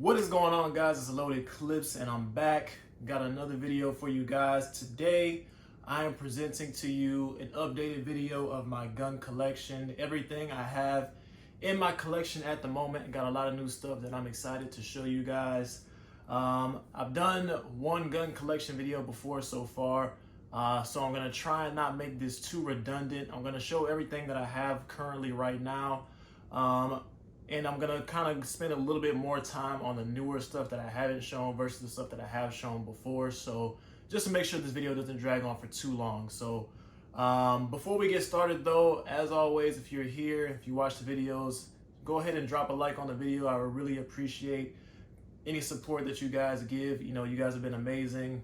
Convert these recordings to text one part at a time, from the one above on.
What is going on, guys? It's Loaded Clips and I'm back. Got another video for you guys. Today I am presenting to you an updated video of my gun collection, everything I have in my collection at the moment. Got a lot of new stuff that I'm excited to show you guys. I've done one gun collection video before so far, so I'm gonna try and not make this too redundant. I'm gonna show everything that I have currently right now. And I'm gonna kind of spend a little bit more time on the newer stuff that I haven't shown versus the stuff that I have shown before. So just to make sure this video doesn't drag on for too long. So before we get started though, as always, if you're here, if you watch the videos, go ahead and drop a like on the video. I would really appreciate any support that you guys give. You know, you guys have been amazing.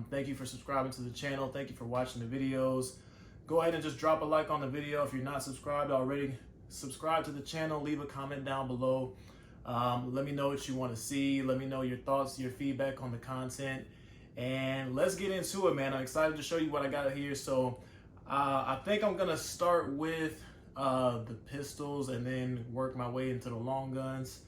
Thank you for subscribing to the channel. Thank you for watching the videos. Go ahead and just drop a like on the video. If you're not subscribed already, subscribe to the channel, leave a comment down below. Let me know what you want to see. Let me know your thoughts, your feedback on the content, and let's get into it, man. I'm excited to show you what I got here. So I think I'm gonna start with the pistols and then work my way into the long guns.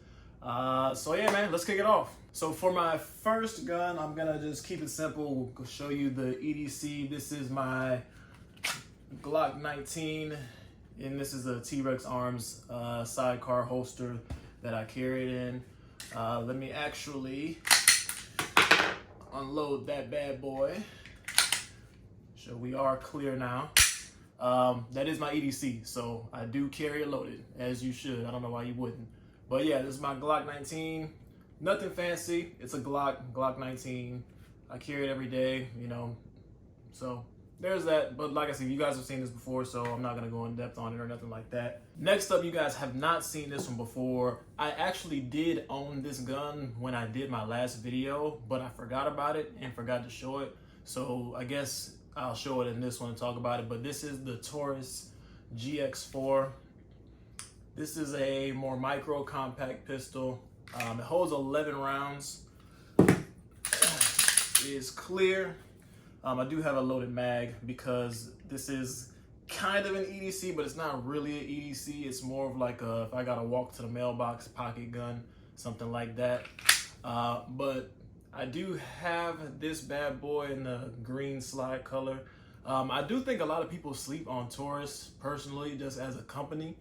So yeah, man, let's kick it off. So for my first gun, I'm gonna just keep it simple. We'll show you the EDC. This is my Glock 19. And this is a T-Rex Arms sidecar holster that I carry it in. Let me actually unload that bad boy. So we are clear now. That is my EDC, so I do carry it loaded, as you should. I don't know why you wouldn't. But yeah, this is my Glock 19. Nothing fancy. It's a Glock 19. I carry it every day, you know, so there's that. But like I said, you guys have seen this before, so I'm not gonna go in depth on it or nothing like that. Next up, you guys have not seen this one before. I actually did own this gun when I did my last video, but I forgot about it and forgot to show it. So I guess I'll show it in this one and talk about it. But this is the Taurus GX4. This is a more micro compact pistol. It holds 11 rounds. It is clear. I do have a loaded mag because this is kind of an EDC, but it's not really an EDC. It's more of like a, if I gotta walk to the mailbox, pocket gun, something like that. But I do have this bad boy in the green slide color. I do think a lot of people sleep on Taurus personally, just as a company.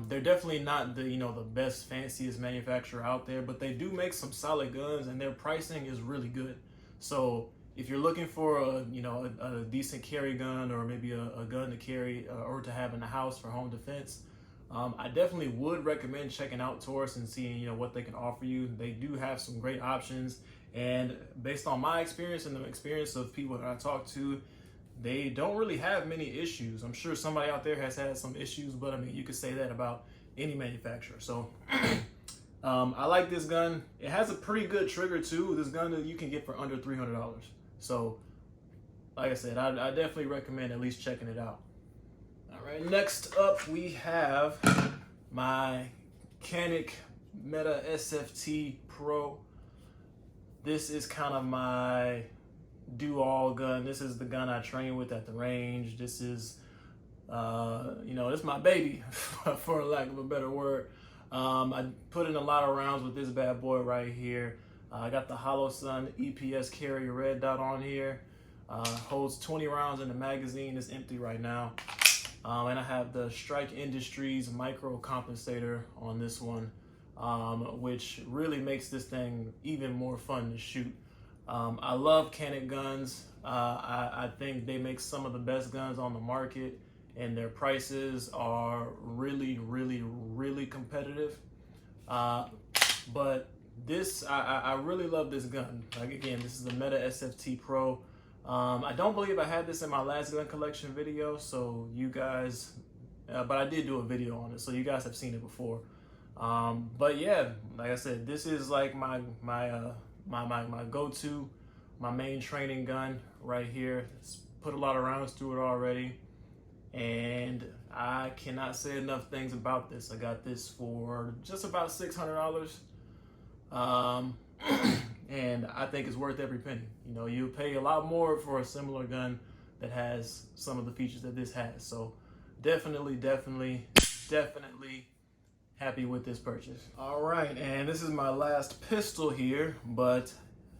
They're definitely not the, the best, fanciest manufacturer out there, but they do make some solid guns and their pricing is really good. So if you're looking for a decent carry gun, or maybe a gun to carry or to have in the house for home defense, I definitely would recommend checking out Taurus and seeing what they can offer you. They do have some great options, and based on my experience and the experience of people that I talk to, they don't really have many issues. I'm sure somebody out there has had some issues, but I mean, you could say that about any manufacturer. So I like this gun. It has a pretty good trigger too. This gun that you can get for under $300. So, like I said, I definitely recommend at least checking it out. All right, next up we have my Canik Meta SFT Pro. This is kind of my do-all gun. This is the gun I train with at the range. This is, this is my baby, for lack of a better word. I put in a lot of rounds with this bad boy right here. I got the Holosun EPS carry red dot on here. Holds 20 rounds in the magazine. It's empty right now. And I have the Strike Industries micro compensator on this one, which really makes this thing even more fun to shoot. I love Canik guns. I think they make some of the best guns on the market, and their prices are really, really, really competitive. But this, I really love this gun. Like, again, this is the Meta SFT Pro. I don't believe I had this in my last gun collection video, so you guys, but I did do a video on it, so you guys have seen it before. But yeah, like I said, this is like my go-to, my main training gun right here. It's put a lot of rounds through it already, and I cannot say enough things about this. I got this for just about $600. And I think it's worth every penny. You pay a lot more for a similar gun that has some of the features that this has. So definitely happy with this purchase. All right, and this is my last pistol here, but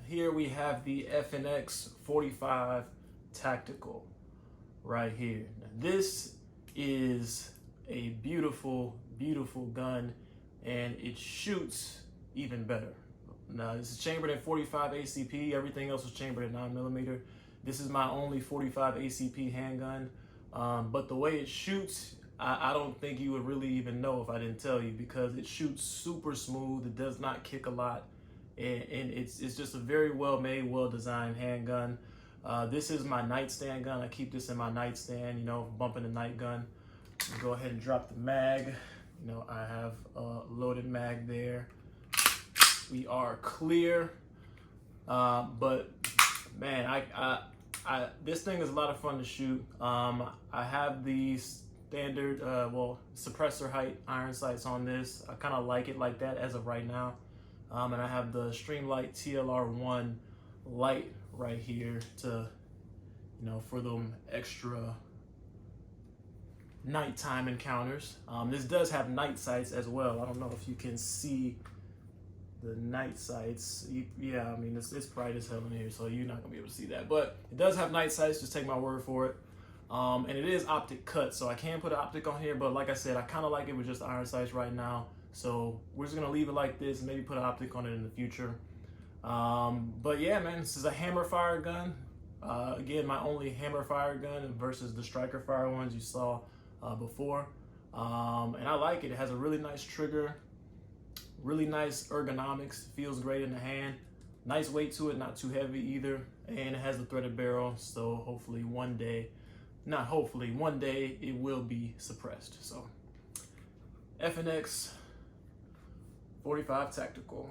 here we have the FNX 45 Tactical right here. Now, this is a beautiful, beautiful gun, and it shoots even better. Now, this is chambered at 45 ACP. Everything else was chambered at 9mm. This is my only 45 ACP handgun, but the way it shoots, I don't think you would really even know if I didn't tell you, because it shoots super smooth. It does not kick a lot, and it's just a very well-made, well-designed handgun. This is my nightstand gun. I keep this in my nightstand, you know, bumping the night gun. Go ahead and drop the mag. You know, I have a loaded mag there. We are clear, but man, this thing is a lot of fun to shoot. I have the standard, suppressor height iron sights on this. I kind of like it like that as of right now. And I have the Streamlight TLR1 light right here to, you know, for them extra nighttime encounters. This does have night sights as well. I don't know if you can see the night sights. Yeah, I mean, it's bright as hell in here, so you're not gonna be able to see that. But it does have night sights, just take my word for it. And it is optic cut, so I can put an optic on here, but like I said, I kind of like it with just iron sights right now. So we're just gonna leave it like this and maybe put an optic on it in the future. But yeah, man, this is a hammer fire gun. Again, my only hammer fire gun versus the striker fire ones you saw before. And I like it. It has a really nice trigger, really nice ergonomics, feels great in the hand. Nice weight to it, not too heavy either. And it has the threaded barrel, so hopefully one day, not hopefully, one day it will be suppressed. So FNX 45 Tactical.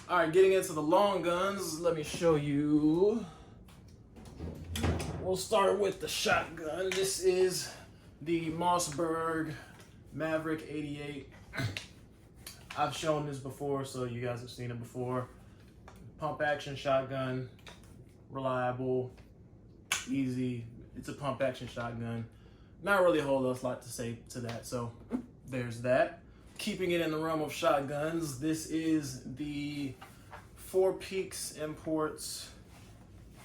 All right, getting into the long guns, let me show you. We'll start with the shotgun. This is the Mossberg Maverick 88. I've shown this before, so you guys have seen it before. Pump action shotgun, reliable, easy. It's a pump action shotgun. Not really a whole lot to say to that, so there's that. Keeping it in the realm of shotguns, this is the Four Peaks Imports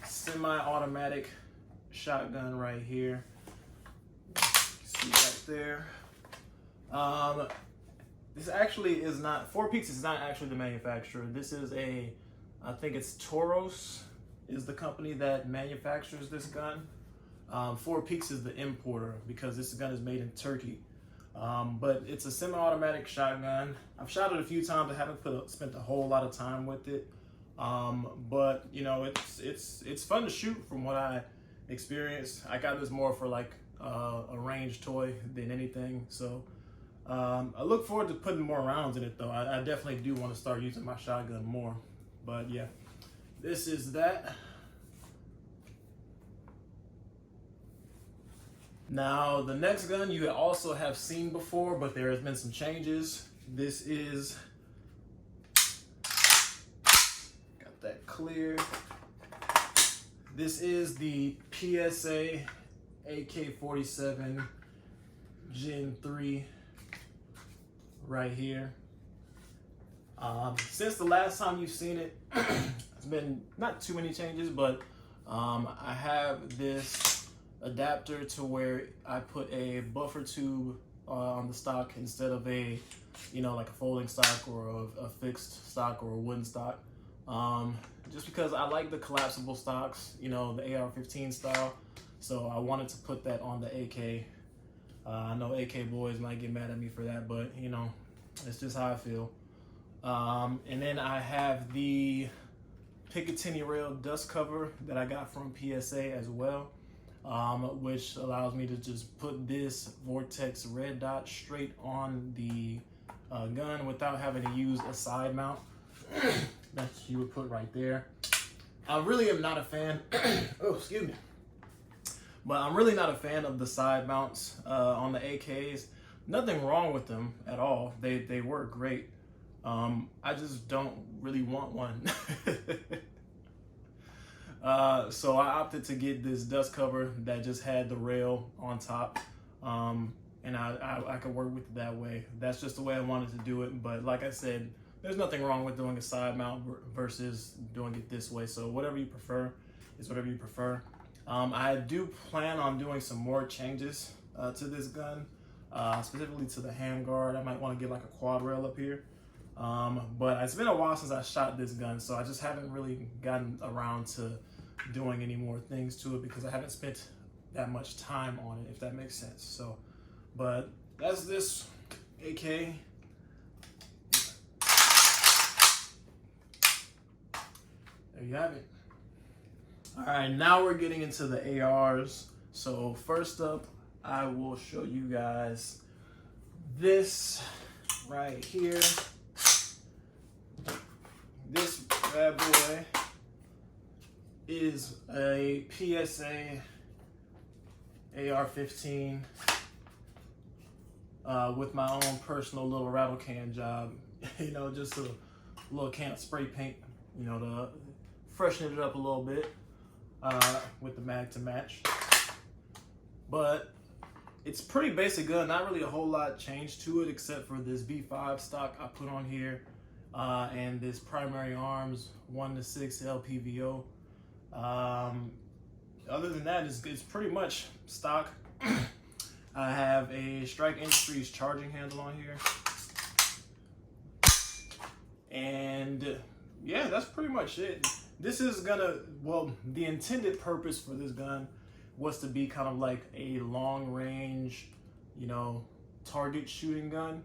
semi-automatic shotgun right here. See right there. This actually is not, Four Peaks is not actually the manufacturer. This is I think it's Toros is the company that manufactures this gun. Four Peaks is the importer because this gun is made in Turkey. But it's a semi-automatic shotgun. I've shot it a few times. I haven't spent a whole lot of time with it. But you know, it's fun to shoot from what I experienced. I got this more for like a range toy than anything. So I look forward to putting more rounds in it though. I definitely do want to start using my shotgun more. But yeah, this is that. Now, the next gun you also have seen before, but there has been some changes. This is, got that clear. This is the PSA AK-47 Gen 3 right here. Since the last time you've seen it, it's been not too many changes, but I have this adapter to where I put a buffer tube on the stock instead of a, you know, like a folding stock or a fixed stock or a wooden stock. Just because I like the collapsible stocks, you know, the AR-15 style. So I wanted to put that on the AK. I know AK boys might get mad at me for that, but you know, it's just how I feel. And then I have the Picatinny Rail dust cover that I got from PSA as well. Which allows me to just put this Vortex red dot straight on the gun without having to use a side mount that you would put right there. I really am not a fan, oh, excuse me. But I'm really not a fan of the side mounts on the AKs. Nothing wrong with them at all. They work great. I just don't really want one. So I opted to get this dust cover that just had the rail on top. and I could work with it that way. That's just the way I wanted to do it. But like I said, there's nothing wrong with doing a side mount versus doing it this way. So whatever you prefer is whatever you prefer. I do plan on doing some more changes to this gun, specifically to the handguard. I might want to get like a quad rail up here. But it's been a while since I shot this gun, so I just haven't really gotten around to doing any more things to it because I haven't spent that much time on it, if that makes sense. So, but that's this AK. There you have it. All right, now we're getting into the ARs. So first up, I will show you guys this right here. This bad boy is a PSA AR-15 with my own personal little rattle can job. You know, just a little can of spray paint, you know, to freshen it up a little bit with the mag to match. But it's pretty basic gun, not really a whole lot changed to it except for this V5 stock I put on here and this Primary Arms 1-6 LPVO. Other than that, it's pretty much stock. I have a Strike Industries charging handle on here. And yeah, that's pretty much it. This is gonna, well, the intended purpose for this gun was to be kind of like a long range, you know, target shooting gun.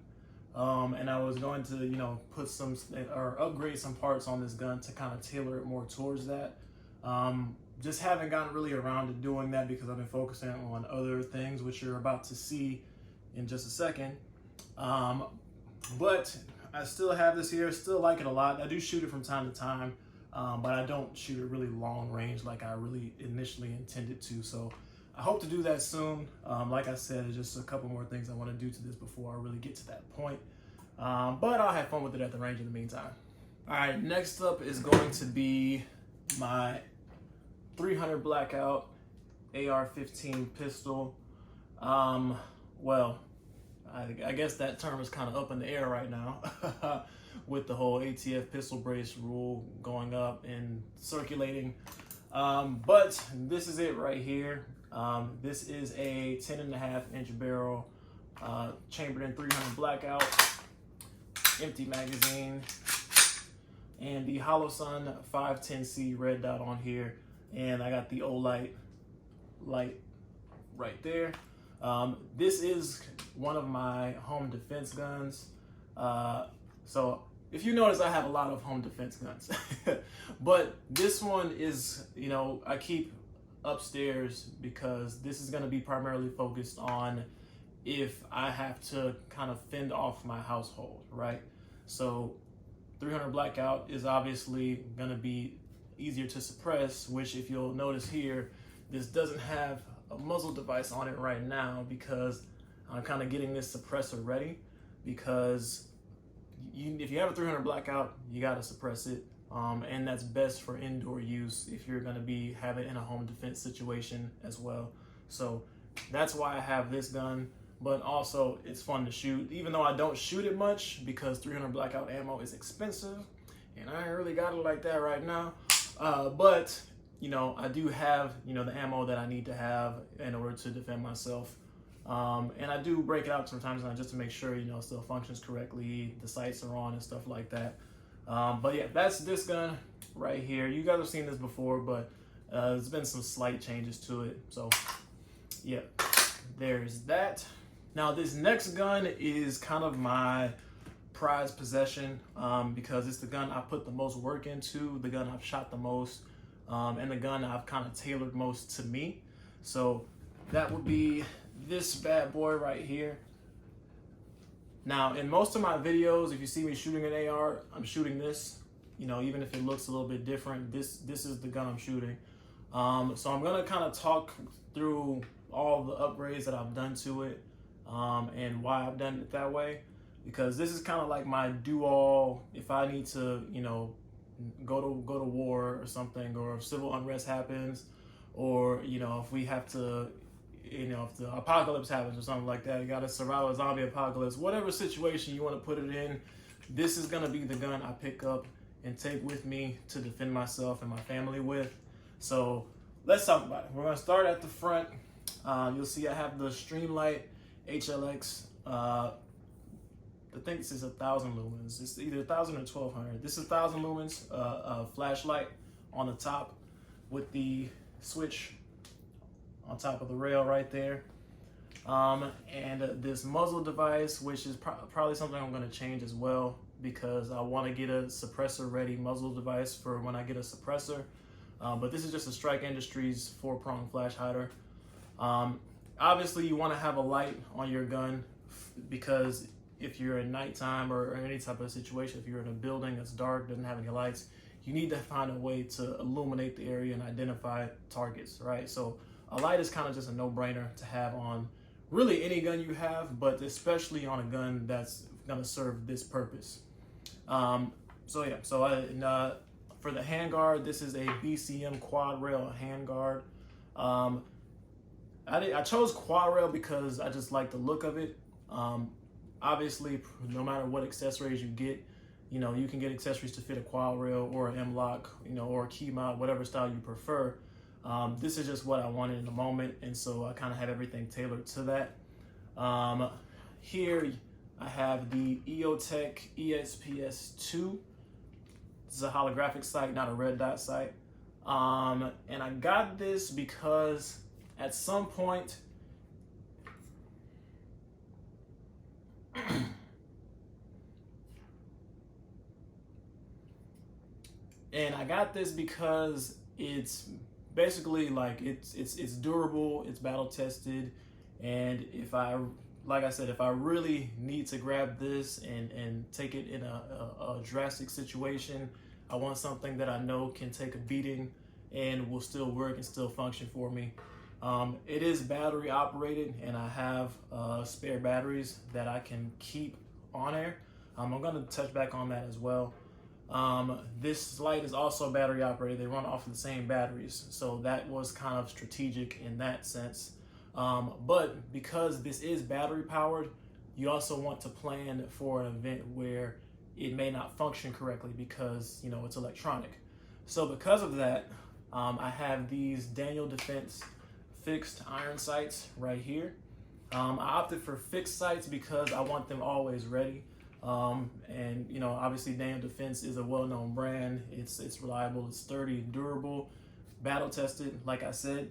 And I was going to, you know, put some or upgrade some parts on this gun to kind of tailor it more towards that. Just haven't gotten really around to doing that because I've been focusing on other things, which you're about to see in just a second. But I still have this here, still like it a lot. I do shoot it from time to time, but I don't shoot it really long range like I really initially intended to. So I hope to do that soon. Like I said, there's just a couple more things I want to do to this before I really get to that point. But I'll have fun with it at the range in the meantime. All right, next up is going to be my 300 Blackout AR-15 pistol. Well, I guess that term is kind of up in the air right now with the whole ATF pistol brace rule going up and circulating. But this is it right here. This is a 10.5-inch barrel, chambered in 300 Blackout, empty magazine, and the Holosun 510C red dot on here. And I got the Olight light right there. This is one of my home defense guns. So if you notice, I have a lot of home defense guns, but this one is, you know, I keep upstairs because this is going to be primarily focused on if I have to kind of fend off my household, right? So 300 Blackout is obviously going to be easier to suppress, which if you'll notice here, this doesn't have a muzzle device on it right now because I'm kind of getting this suppressor ready, because if you have a 300 Blackout, you got to suppress it. And that's best for indoor use if you're going to be having it in a home defense situation as well. So that's why I have this gun, but also it's fun to shoot, even though I don't shoot it much because 300 Blackout ammo is expensive and I ain't really got it like that right now. But you know, I do have, you know, the ammo that I need to have in order to defend myself. And I do break it out sometimes just to make sure, you know, it still functions correctly, the sights are on and stuff like that. But yeah, that's this gun right here. You guys have seen this before, but there's been some slight changes to it. So yeah, there's that. Now this next gun is kind of my prized possession because it's the gun I put the most work into, the gun I've shot the most, and the gun I've kind of tailored most to me. So that would be this bad boy right here. Now, in most of my videos, if you see me shooting an AR, I'm shooting this. You know, even if it looks a little bit different, this is the gun I'm shooting. So I'm gonna kind of talk through all the upgrades that I've done to it and why I've done it that way. Because this is kind of like my do-all if I need to, you know, go to war or something, or if civil unrest happens, or you know, if we have to you know, if the apocalypse happens or something like that, you got to survive a zombie apocalypse, whatever situation you want to put it in, this is going to be the gun I pick up and take with me to defend myself and my family with. So let's talk about it. We're going to start at the front. You'll see I have the Streamlight HLX. I think this is 1,000 lumens. It's either 1,000 or 1,200. This is 1,000 lumens flashlight on the top with the switch on top of the rail right there. And this muzzle device, which is probably something I'm going to change as well, because I want to get a suppressor ready muzzle device for when I get a suppressor. But this is just a Strike Industries 4-prong flash hider. Obviously you want to have a light on your gun, because if you're at nighttime or any type of situation, if you're in a building that's dark, doesn't have any lights, you need to find a way to illuminate the area and identify targets, right? So a light is kind of just a no-brainer to have on really any gun you have, but especially on a gun that's going to serve this purpose. For the handguard, this is a BCM quad rail handguard. I chose quad rail because I just like the look of it. Obviously, no matter what accessories you get, you know, you can get accessories to fit a quad rail or an M-LOK, you know, or a key mount, whatever style you prefer. This is just what I wanted in the moment, and so I kind of had everything tailored to that. Here I have the EOTech ESPS2. This is a holographic sight, not a red dot sight. And I got this because at some point, it's basically like it's durable, it's battle tested, and if I really need to grab this and take it in a drastic situation, I want something that I know can take a beating and will still work and still function for me. It is battery operated, and I have spare batteries that I can keep on air. I'm going to touch back on that as well. This light is also battery operated. They run off of the same batteries, so that was kind of strategic in that sense. But because this is battery powered, you also want to plan for an event where it may not function correctly because, you know, it's electronic. So because of that, I have these Daniel Defense fixed iron sights right here. I opted for fixed sights because I want them always ready. And you know, obviously Daniel Defense is a well-known brand. It's reliable, it's sturdy, durable, battle tested, like I said.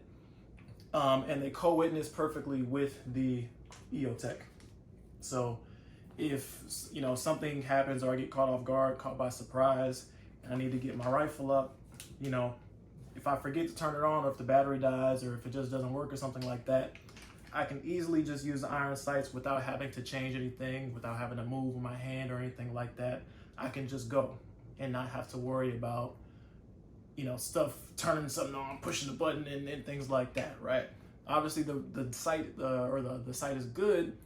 And they co-witness perfectly with the EOTech. So if, you know, something happens or I get caught off guard, caught by surprise, and I need to get my rifle up, you know, if I forget to turn it on, or if the battery dies, or if it just doesn't work or something like that, I can easily just use the iron sights without having to change anything, without having to move my hand or anything like that. I can just go and not have to worry about, you know, stuff turning something on, pushing the button, and things like that, right? Obviously the sight the sight is good,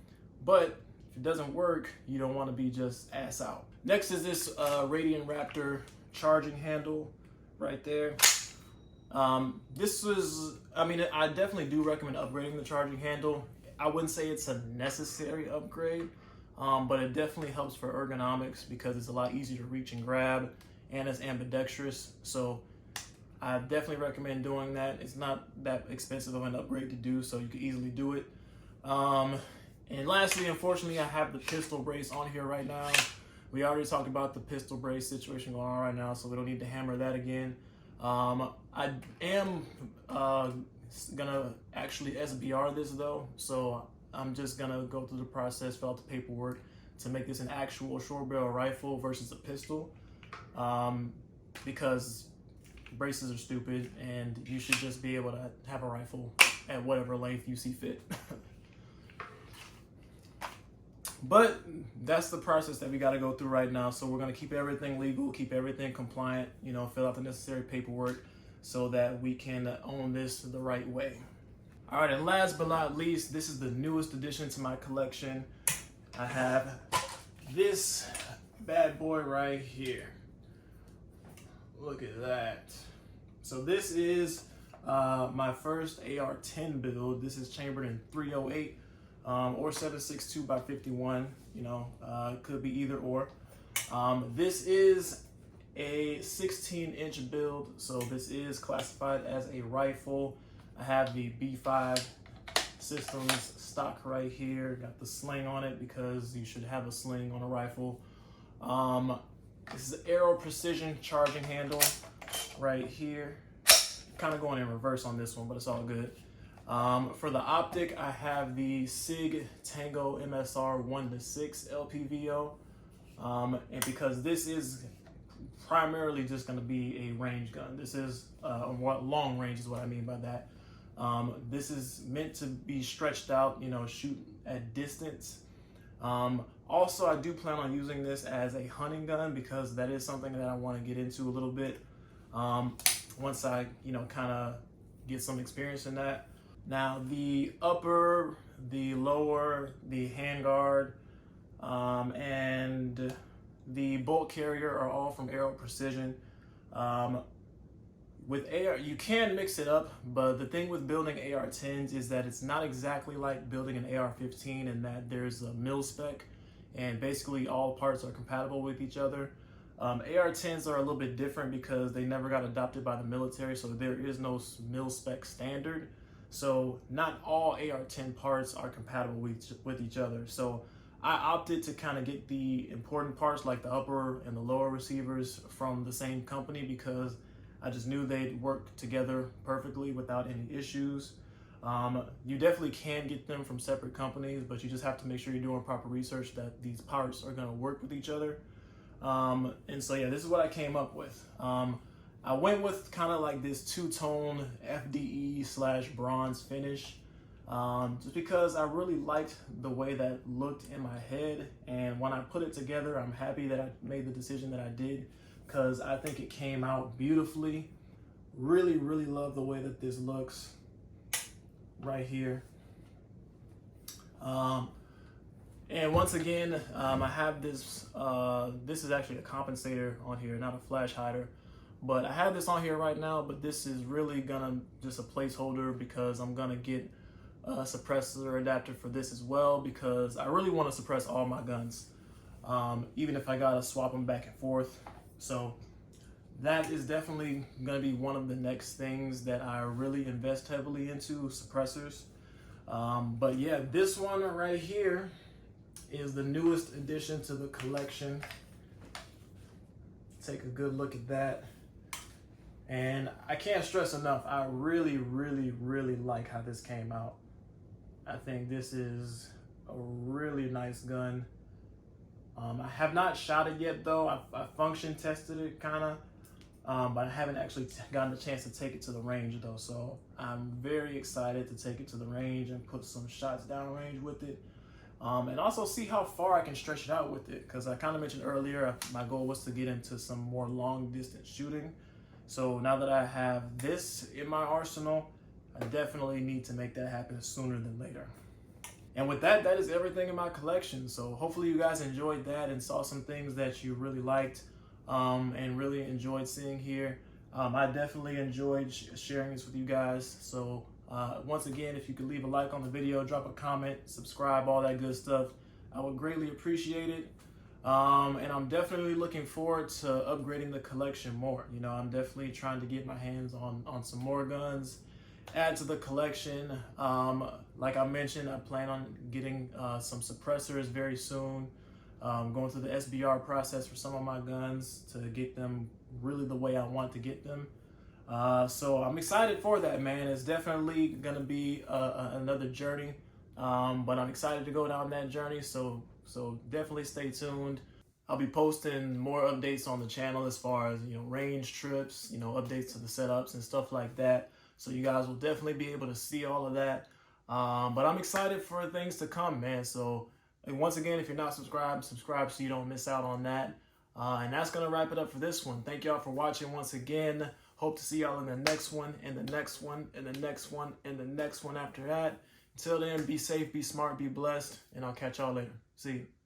but if it doesn't work, you don't want to be just ass out. Next is this Radiant Raptor charging handle right there. This was, I mean, I definitely do recommend upgrading the charging handle. I wouldn't say it's a necessary upgrade, but it definitely helps for ergonomics because it's a lot easier to reach and grab, and it's ambidextrous. So I definitely recommend doing that. It's not that expensive of an upgrade to do, so you can easily do it. And lastly, unfortunately, I have the pistol brace on here right now. We already talked about the pistol brace situation going on right now, so we don't need to hammer that again. I am gonna actually SBR this though, so I'm just gonna go through the process, fill out the paperwork to make this an actual short barrel rifle versus a pistol, because braces are stupid and you should just be able to have a rifle at whatever length you see fit. But that's the process that we got to go through right now. So we're going to keep everything legal, keep everything compliant, you know, fill out the necessary paperwork so that we can own this the right way. All right, and last but not least, this is the newest addition to my collection. I have this bad boy right here. Look at that. So this is my first AR-10 build. This is chambered in 308 or 7.62 by 51. You know, it could be either or. This is a 16-inch build, so this is classified as a rifle. I have the B5 Systems stock right here. Got the sling on it because you should have a sling on a rifle. This is Aero Precision charging handle right here. Kind of going in reverse on this one, but it's all good. For the optic, I have the SIG Tango MSR 1-6 LPVO. And because this is primarily just going to be a range gun. This is long range is what I mean by that. This is meant to be stretched out, you know, shoot at distance. Also, I do plan on using this as a hunting gun because that is something that I want to get into a little bit once I, you know, kind of get some experience in that. Now, the upper, the lower, the handguard, and the bolt carrier are all from Aero Precision. With AR, you can mix it up, but the thing with building AR-10s is that it's not exactly like building an AR-15 in that there's a mil spec and basically all parts are compatible with each other. AR-10s are a little bit different because they never got adopted by the military, so there is no mil spec standard. So not all AR-10 parts are compatible with each other. So I opted to kind of get the important parts like the upper and the lower receivers from the same company because I just knew they'd work together perfectly without any issues. You definitely can get them from separate companies, but you just have to make sure you're doing proper research that these parts are going to work with each other. And so, yeah, this is what I came up with. I went with kind of like this two-tone FDE / bronze finish, just because I really liked the way that looked in my head. And when I put it together, I'm happy that I made the decision that I did, because I think it came out beautifully. Really, really love the way that this looks right here. And once again, I have this, this is actually a compensator on here, not a flash hider. But I have this on here right now, but this is really gonna just a placeholder because I'm gonna get a suppressor adapter for this as well, because I really want to suppress all my guns, even if I gotta swap them back and forth. So that is definitely going to be one of the next things that I really invest heavily into, suppressors. But yeah, this one right here is the newest addition to the collection. Take a good look at that. And I can't stress enough, I really, really, really like how this came out. I think this is a really nice gun. I have not shot it yet though. I function tested it kind of, but I haven't actually gotten a chance to take it to the range though. So I'm very excited to take it to the range and put some shots downrange with it, and also see how far I can stretch it out with it. Because I kind of mentioned earlier, my goal was to get into some more long distance shooting. So now that I have this in my arsenal, I definitely need to make that happen sooner than later. And with that, that is everything in my collection. So hopefully you guys enjoyed that and saw some things that you really liked, and really enjoyed seeing here. I definitely enjoyed sharing this with you guys. So once again, if you could leave a like on the video, drop a comment, subscribe, all that good stuff, I would greatly appreciate it. And I'm definitely looking forward to upgrading the collection more. You know, I'm definitely trying to get my hands on some more guns, add to the collection. Like I mentioned, I plan on getting some suppressors very soon. Going through the SBR process for some of my guns to get them really the way I want to get them. So I'm excited for that, man. It's definitely gonna be another journey, but I'm excited to go down that journey. So definitely stay tuned. I'll be posting more updates on the channel as far as, you know, range trips, you know, updates to the setups and stuff like that. So you guys will definitely be able to see all of that. But I'm excited for things to come, man. So once again, if you're not subscribed, subscribe so you don't miss out on that. And that's going to wrap it up for this one. Thank y'all for watching once again. Hope to see y'all in the next one, and the next one, and the next one, and the next one after that. Until then, be safe, be smart, be blessed, and I'll catch y'all later. See you.